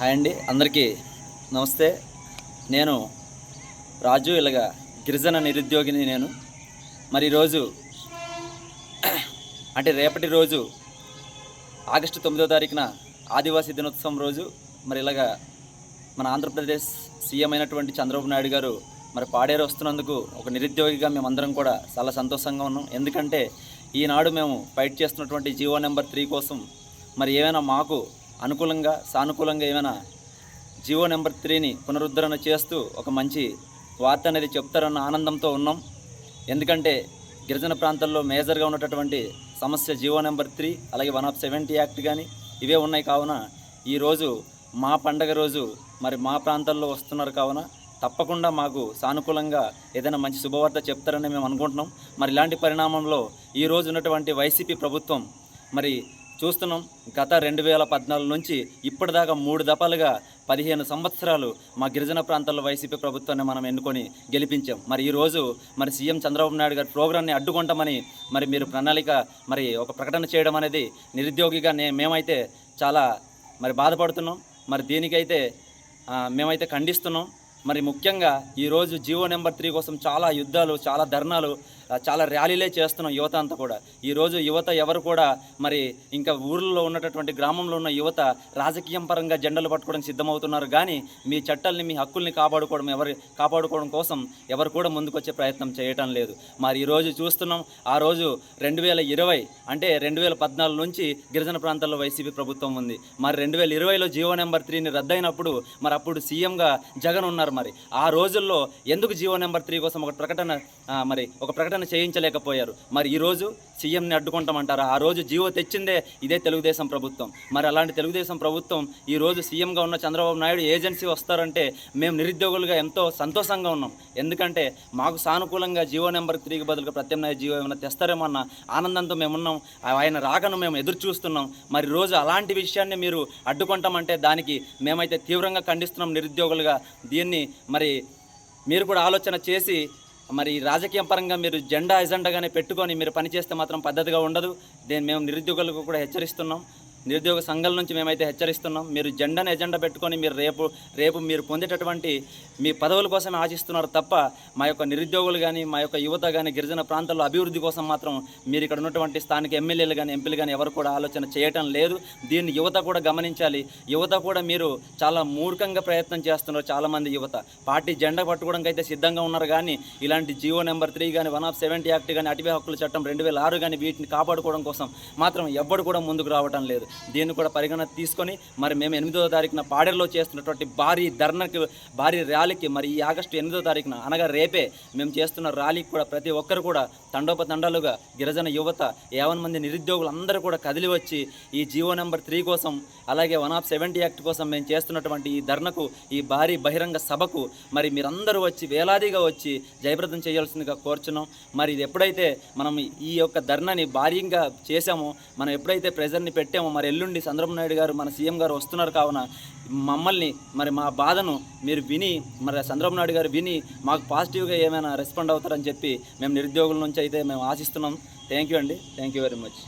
Hi అండి, అందరికీ నమస్తే. నేను రాజు, ఇలాగా గిరిజన నిరుద్యోగిని నేను. మరి ఈరోజు అంటే రేపటి రోజు ఆగస్టు 9వ తారీఖున ఆదివాసీ దినోత్సవం రోజు మరి ఇలాగా మన ఆంధ్రప్రదేశ్ సీఎం అయినటువంటి చంద్రబాబు నాయుడు గారు మరి పాడేరు వస్తున్నందుకు ఒక నిరుద్యోగిగా మేమందరం కూడా చాలా సంతోషంగా ఉన్నాం. ఎందుకంటే ఈనాడు మేము ఫైట్ చేస్తున్నటువంటి జీవో నెంబర్ 3 కోసం మరి ఏమైనా మాకు అనుకూలంగా సానుకూలంగా ఏమైనా జీవో నెంబర్ 3ని పునరుద్ధరణ చేస్తూ ఒక మంచి వార్త అనేది చెప్తారన్న ఆనందంతో ఉన్నాం. ఎందుకంటే గిరిజన ప్రాంతాల్లో మేజర్గా ఉన్నటువంటి సమస్య జీవో నెంబర్ 3, అలాగే 170 యాక్ట్ కానీ ఇవే ఉన్నాయి. కావున ఈరోజు మా పండగ రోజు మరి మా ప్రాంతాల్లో వస్తున్నారు. కావున తప్పకుండా మాకు సానుకూలంగా ఏదైనా మంచి శుభవార్త చెప్తారని మేము అనుకుంటున్నాం. మరి ఇలాంటి పరిణామంలో ఈరోజు ఉన్నటువంటి వైసీపీ ప్రభుత్వం మరి చూస్తున్నాం. గత 2014 నుంచి ఇప్పటిదాకా 3 దఫాలుగా 15 సంవత్సరాలు మా గిరిజన ప్రాంతాల్లో వైసీపీ ప్రభుత్వాన్ని మనం ఎన్నుకొని గెలిపించాం. మరి ఈరోజు మరి సీఎం చంద్రబాబు నాయుడు గారి ప్రోగ్రామ్ని అడ్డుకుంటామని మరి మీరు ప్రణాళిక మరి ఒక ప్రకటన చేయడం అనేది నిరుద్యోగిగా మేమైతే చాలా మరి బాధపడుతున్నాం. మరి దీనికైతే మేమైతే ఖండిస్తున్నాం. మరి ముఖ్యంగా ఈరోజు జీవో నెంబర్ 3 కోసం చాలా యుద్ధాలు, చాలా ధర్నాలు, చాలా ర్యాలీలే చేస్తున్నాం యువత అంతా కూడా. ఈరోజు యువత ఎవరు కూడా మరి ఇంకా ఊర్లో ఉన్నటువంటి గ్రామంలో ఉన్న యువత రాజకీయం పరంగా జెండలు పట్టుకోవడానికి సిద్ధమవుతున్నారు. కానీ మీ చట్టాలని, మీ హక్కుల్ని కాపాడుకోవడం కోసం ఎవరు కూడా ముందుకొచ్చే ప్రయత్నం చేయటం లేదు. మరి ఈరోజు చూస్తున్నాం, ఆ రోజు 2020 అంటే 2014 నుంచి గిరిజన ప్రాంతాల్లో వైసీపీ ప్రభుత్వం ఉంది. మరి 2020లో జీవో నెంబర్ 3ని రద్దయినప్పుడు మరి అప్పుడు సీఎంగా జగన్ ఉన్నారు. మరి ఆ రోజుల్లో ఎందుకు జీవో నెంబర్ 3 కోసం ఒక ప్రకటన చేయించలేకపోయారు? మరి ఈరోజు సీఎంని అడ్డుకుంటామంటారా? ఆ రోజు జీవో తెచ్చిందే ఇదే తెలుగుదేశం ప్రభుత్వం. మరి అలాంటి తెలుగుదేశం ప్రభుత్వం ఈరోజు సీఎంగా ఉన్న చంద్రబాబు నాయుడు ఏజెన్సీ వస్తారంటే మేము నిరుద్యోగులుగా ఎంతో సంతోషంగా ఉన్నాం. ఎందుకంటే మాకు సానుకూలంగా జీవో నెంబర్ 3కి బదులుగా ప్రత్యామ్నాయ జీవో ఏమైనా తెస్తారేమో అన్న ఆనందంతో మేమున్నాం. ఆయన రాకను మేము ఎదురు చూస్తున్నాం. మరి రోజు అలాంటి విషయాన్ని మీరు అడ్డుకుంటామంటే దానికి మేమైతే తీవ్రంగా ఖండిస్తున్నాం నిరుద్యోగులుగా. దీన్ని మరి మీరు కూడా ఆలోచన చేసి మరి రాజకీయ పరంగా మీరు ఎజెండాగానే పెట్టుకొని మీరు పనిచేస్తే మాత్రం పద్ధతిగా ఉండదు. దీన్ని మేము నిరుద్యోగులకు కూడా హెచ్చరిస్తున్నాం. నిరుద్యోగ సంఘాల నుంచి మేమైతే హెచ్చరిస్తున్నాం. మీరు ఎజెండా పెట్టుకొని మీరు రేపు మీరు పొందేటటువంటి మీ పదవుల కోసమే ఆశిస్తున్నారు తప్ప మా యొక్క నిరుద్యోగులు కానీ, మా యొక్క యువత కానీ, గిరిజన ప్రాంతాల్లో అభివృద్ధి కోసం మాత్రం మీరు ఇక్కడ ఉన్నటువంటి స్థానిక ఎమ్మెల్యేలు కానీ, ఎంపీలు కానీ ఎవరు కూడా ఆలోచన చేయటం లేదు. దీన్ని యువత కూడా గమనించాలి. యువత కూడా మీరు చాలా మూర్ఖంగా ప్రయత్నం చేస్తున్నారు. చాలామంది యువత పార్టీ జెండా పట్టుకోవడానికి అయితే సిద్ధంగా ఉన్నారు. కానీ ఇలాంటి జీవో నెంబర్ 3 కానీ, 170 యాక్ట్ కానీ, అటవీ హక్కుల చట్టం 2006 కానీ వీటిని కాపాడుకోవడం కోసం మాత్రం ఎవ్వడు కూడా ముందుకు రావటం లేదు. దీన్ని కూడా పరిగణన తీసుకొని మరి మేము 8వ తారీఖున పాడేరులో చేస్తున్నటువంటి భారీ ర్యాలీకి మరి ఈ ఆగస్టు 8వ తారీఖున అనగా రేపే మేము చేస్తున్న ర్యాలీకి కూడా ప్రతి ఒక్కరు కూడా తండోపతండాలుగా గిరిజన యువత 50 మంది నిరుద్యోగులు అందరూ కూడా కదిలి వచ్చి ఈ జీవో నెంబర్ 3 కోసం, అలాగే 170 యాక్ట్ కోసం మేము చేస్తున్నటువంటి ఈ ధర్నకు, ఈ భారీ బహిరంగ సభకు మరి మీరందరూ వచ్చి వేలాదిగా వచ్చి జయప్రదం చేయాల్సిందిగా కోరుచున్నాం. మరి ఇది ఎప్పుడైతే మనం ఈ యొక్క ధర్నాని భారీగా చేశామో, మనం ఎప్పుడైతే ప్రెజర్ని పెట్టామో, మరి ఎల్లుండి చంద్రబాబు నాయుడు గారు మన సీఎం గారు వస్తున్నారు. కావున మమ్మల్ని మరి మా బాధను మీరు విని, మరి చంద్రబాబు నాయుడు గారు విని మాకు పాజిటివ్గా ఏమైనా రెస్పాండ్ అవుతారని చెప్పి మేము నిరుద్యోగుల నుంచి అయితే మేము ఆశిస్తున్నాం. థ్యాంక్ యూ అండి. Thank you very much.